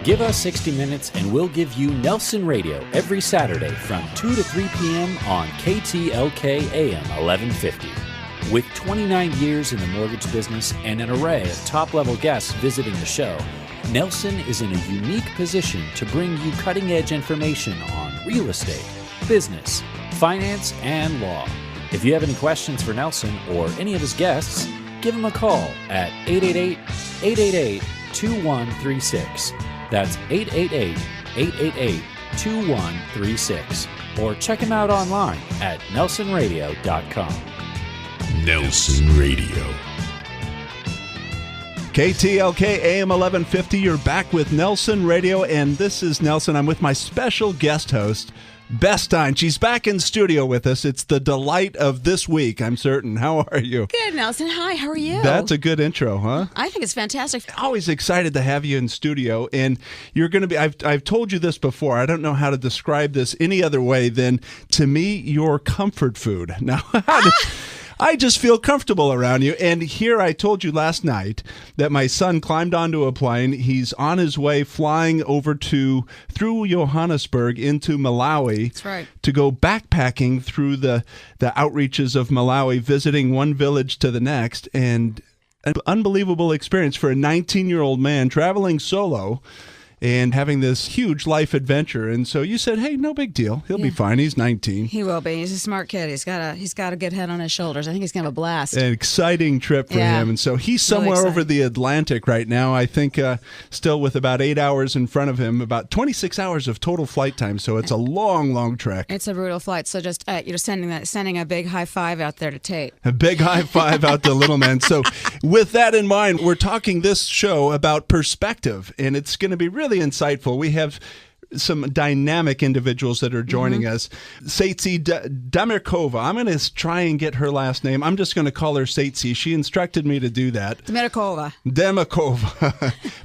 Give us 60 minutes and we'll give you Nelson Radio every Saturday from 2 to 3 p.m. on KTLK AM 1150. With 29 years in the mortgage business and an array of top-level guests visiting the show, Nelson is in a unique position to bring you cutting-edge information on real estate, business, finance, and law. If you have any questions for Nelson or any of his guests, give him a call at 888-888-2136. That's 888-888-2136. Or check him out online at nelsonradio.com. Nelson Radio. KTLK AM 1150, you're back with Nelson Radio, and this is Nelson. I'm with my special guest host, Beth Stein. She's back in studio with us. It's the delight of this week, I'm certain. How are you? Good, Nelson. Hi, how are you? That's a good intro, huh? I think it's fantastic. Always excited to have you in studio, and you're going to be, I've told you this before, I don't know how to describe this any other way than, to me, your comfort food. Now, I just feel comfortable around you. And here I told you last night that my son climbed onto a plane. He's on his way flying over through Johannesburg into Malawi. That's right. To go backpacking through the outreaches of Malawi, visiting one village to the next. And an unbelievable experience for a 19-year-old man traveling solo and having this huge life adventure. And so you said, hey, no big deal. He'll be fine. He's 19. He will be. He's a smart kid. He's got a good head on his shoulders. I think he's going to have a blast. An exciting trip for him. And so he's somewhere over the Atlantic right now, I think, still with about 8 hours in front of him, about 26 hours of total flight time. So it's a long, long trek. It's a brutal flight. So just sending a big high five out there to Tate. A big high five out to little man. So with that in mind, we're talking this show about perspective, and it's going to be really insightful. We have some dynamic individuals that are joining us. Satsi Demirkova. I'm going to try and get her last name. I'm just going to call her Satsi. She instructed me to do that. Demirkova.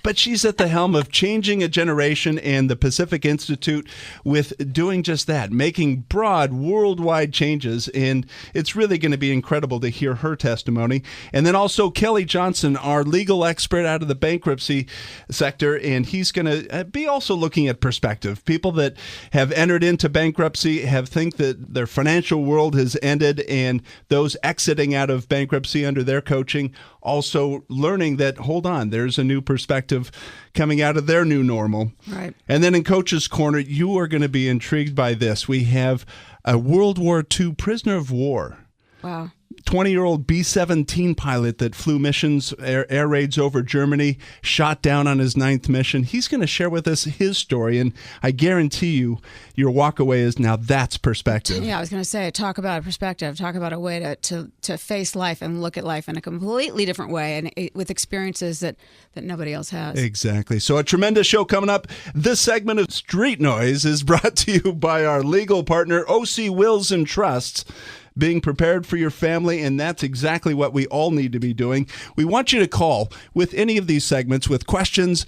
But she's at the helm of Changing a Generation and the Pacific Institute with doing just that, making broad worldwide changes. And it's really going to be incredible to hear her testimony. And then also Kelly Johnson, our legal expert out of the bankruptcy sector. And he's going to be also looking at perspective. People that have entered into bankruptcy think that their financial world has ended, and those exiting out of bankruptcy under their coaching also learning that, hold on, there's a new perspective coming out of their new normal. Right. And then in Coach's Corner, you are going to be intrigued by this. We have a World War II prisoner of war. Wow. 20-year-old B-17 pilot that flew missions, air raids over Germany, shot down on his 9th mission. He's going to share with us his story, and I guarantee you, your walkaway is, now that's perspective. Yeah, I was going to say, talk about a perspective, talk about a way to face life and look at life in a completely different way, and with experiences that nobody else has. Exactly. So a tremendous show coming up. This segment of Street Noise is brought to you by our legal partner, OC Wills and Trusts. Being prepared for your family, and that's exactly what we all need to be doing. We want you to call with any of these segments with questions,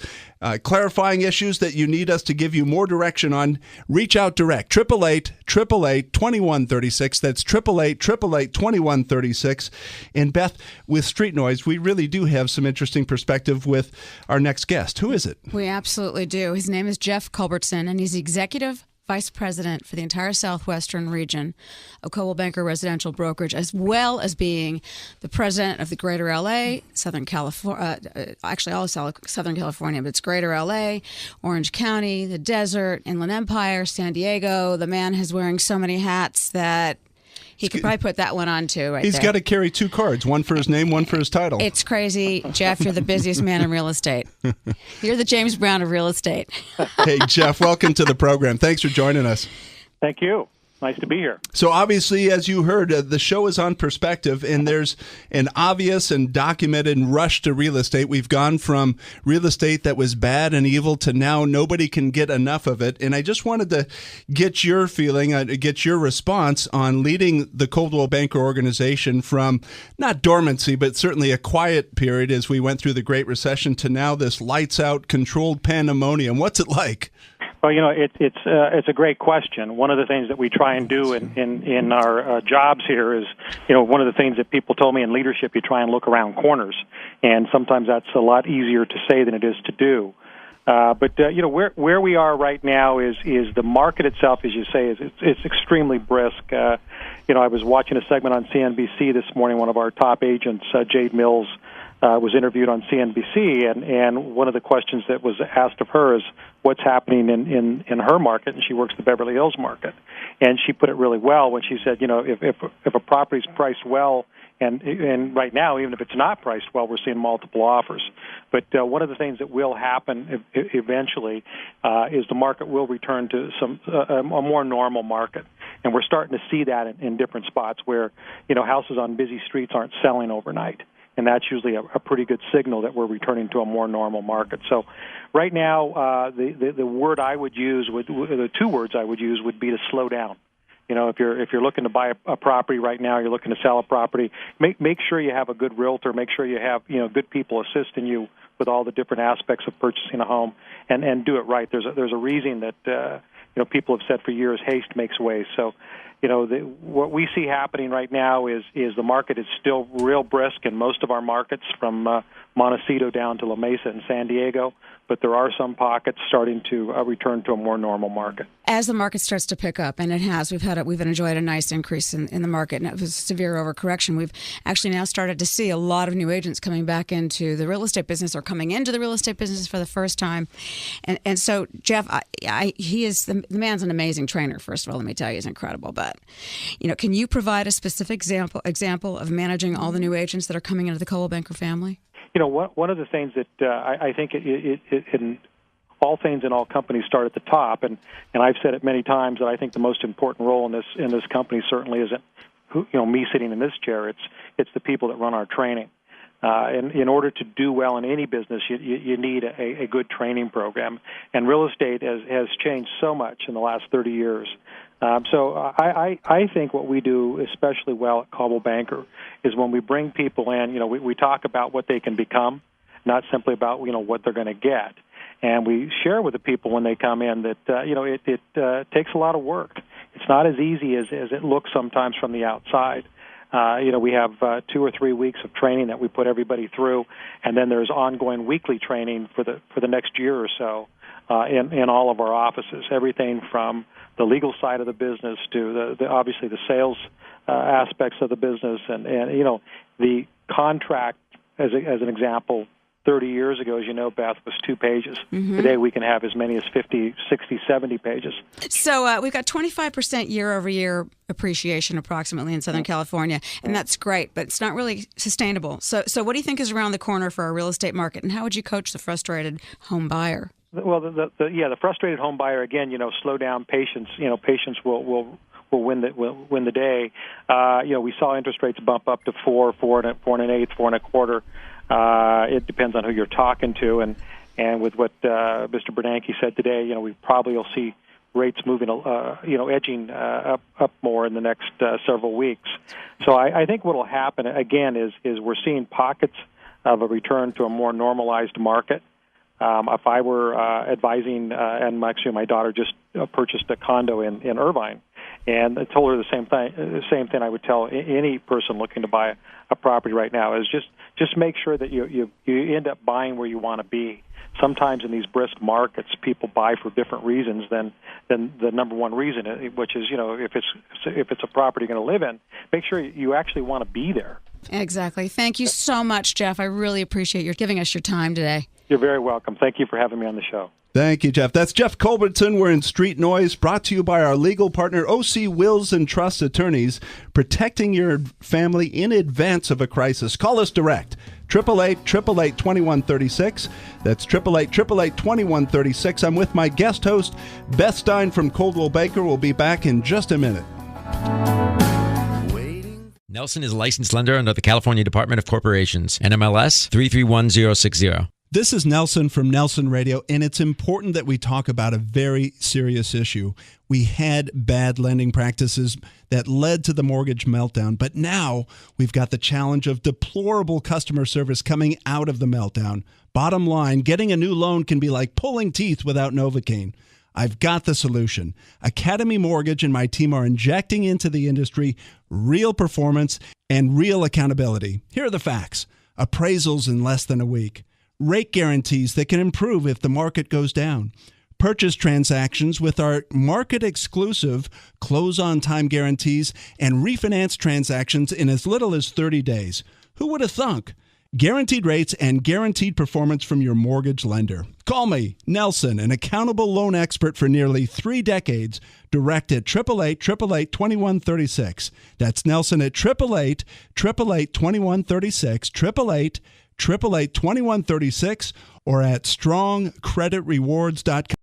clarifying issues that you need us to give you more direction on. Reach out direct, 888-888-2136. That's 888-888-2136. And Beth, with Street Noise, we really do have some interesting perspective with our next guest. Who is it? We absolutely do. His name is Jeff Culbertson, and he's the executive vice president for the entire southwestern region of Coldwell Banker Residential Brokerage, as well as being the president of the Greater LA, Southern California, actually all of Southern California, but it's Greater LA, Orange County, the Desert, Inland Empire, San Diego. The man is wearing so many hats that he could probably put that one on too, right? He's got to carry two cards, one for his name, one for his title. It's crazy. Jeff, you're the busiest man in real estate. You're the James Brown of real estate. Hey, Jeff, welcome to the program. Thanks for joining us. Thank you. Nice to be here. So obviously, as you heard, the show is on perspective, and there's an obvious and documented rush to real estate. We've gone from real estate that was bad and evil to now nobody can get enough of it. And I just wanted to get your feeling, get your response on leading the Coldwell Banker organization from not dormancy, but certainly a quiet period as we went through the Great Recession to now this lights out, controlled pandemonium. What's it like? Well, it's a great question. One of the things that we try and do in our jobs here is, one of the things that people told me in leadership, you try and look around corners, and sometimes that's a lot easier to say than it is to do. But where we are right now is the market itself, as you say, it's extremely brisk. I was watching a segment on CNBC this morning. One of our top agents, Jade Mills, was interviewed on CNBC, and one of the questions that was asked of her is what's happening in her market, and she works the Beverly Hills market. And she put it really well when she said, if a property's priced well, and right now, even if it's not priced well, we're seeing multiple offers. But one of the things that will happen eventually is the market will return to a more normal market. And we're starting to see that in different spots where, houses on busy streets aren't selling overnight. And that's usually a pretty good signal that we're returning to a more normal market. So right now, the word I would use, the two words I would use would be to slow down. If you're looking to buy a property right now, you're looking to sell a property, make sure you have a good realtor, make sure you have good people assisting you with all the different aspects of purchasing a home, and do it right. There's a reason that people have said for years, haste makes waste. So what we see happening right now is the market is still real brisk in most of our markets, from Montecito down to La Mesa and San Diego, but there are some pockets starting to return to a more normal market. As the market starts to pick up, and it has, we've enjoyed a nice increase in the market, and it was a severe overcorrection. We've actually now started to see a lot of new agents coming back into the real estate business or coming into the real estate business for the first time. And so, Jeff, he is the man's an amazing trainer. First of all, let me tell you, he's incredible. But can you provide a specific example of managing all the new agents that are coming into the Coldwell Banker family? One of the things that I think in all things in all companies start at the top, and I've said it many times that I think the most important role in this company certainly isn't me sitting in this chair. It's the people that run our training. And in order to do well in any business, you need a good training program. And real estate has changed so much in the last 30 years. So I think what we do especially well at Coldwell Banker is when we bring people in, we talk about what they can become, not simply about what they're going to get. And we share with the people when they come in that it takes a lot of work. It's not as easy as it looks sometimes from the outside. We have 2 or 3 weeks of training that we put everybody through, and then there's ongoing weekly training for the next year or so in all of our offices. Everything from the legal side of the business to the obviously the sales aspects of the business, and the contract as an example. 30 years ago, as you know, Beth, was 2 pages. Mm-hmm. Today we can have as many as 50, 60, 70 pages. So we've got 25% year-over-year appreciation approximately in Southern California, and that's great, but it's not really sustainable. So what do you think is around the corner for our real estate market, and how would you coach the frustrated home buyer? Well, the frustrated home buyer, again, slow down, patience. Patience will win the day. We saw interest rates bump up to 4 1/8, 4 1/4. It depends on who you're talking to, and with what Mr. Bernanke said today, we probably will see rates moving, edging up more in the next several weeks. So I think what will happen again is we're seeing pockets of a return to a more normalized market. If I were advising, and actually my daughter just purchased a condo in Irvine, and I told her the same thing I would tell any person looking to buy a property right now is just make sure that you end up buying where you want to be. Sometimes in these brisk markets, people buy for different reasons than the number one reason, which is if it's a property you're going to live in, make sure you actually want to be there. Exactly. Thank you so much, Jeff. I really appreciate your giving us your time today. You're very welcome. Thank you for having me on the show. Thank you, Jeff. That's Jeff Culbertson. We're in Street Noise, brought to you by our legal partner, OC Wills and Trust Attorneys, protecting your family in advance of a crisis. Call us direct, 888-888-2136. That's 888-888-2136. I'm with my guest host, Beth Stein from Coldwell Banker. We'll be back in just a minute. Nelson is a licensed lender under the California Department of Corporations, NMLS 331060. This is Nelson from Nelson Radio, and it's important that we talk about a very serious issue. We had bad lending practices that led to the mortgage meltdown, but now we've got the challenge of deplorable customer service coming out of the meltdown. Bottom line, getting a new loan can be like pulling teeth without Novocaine. I've got the solution. Academy Mortgage and my team are injecting into the industry real performance and real accountability. Here are the facts. Appraisals in less than a week. rate guarantees that can improve if the market goes down, purchase transactions with our market-exclusive close-on-time guarantees, and refinance transactions in as little as 30 days. Who would have thunk? Guaranteed rates and guaranteed performance from your mortgage lender. Call me, Nelson, an accountable loan expert for nearly 3 decades, direct at 888-888-2136. That's Nelson at 888-888-2136, 888-888-2136, or at strongcreditrewards.com.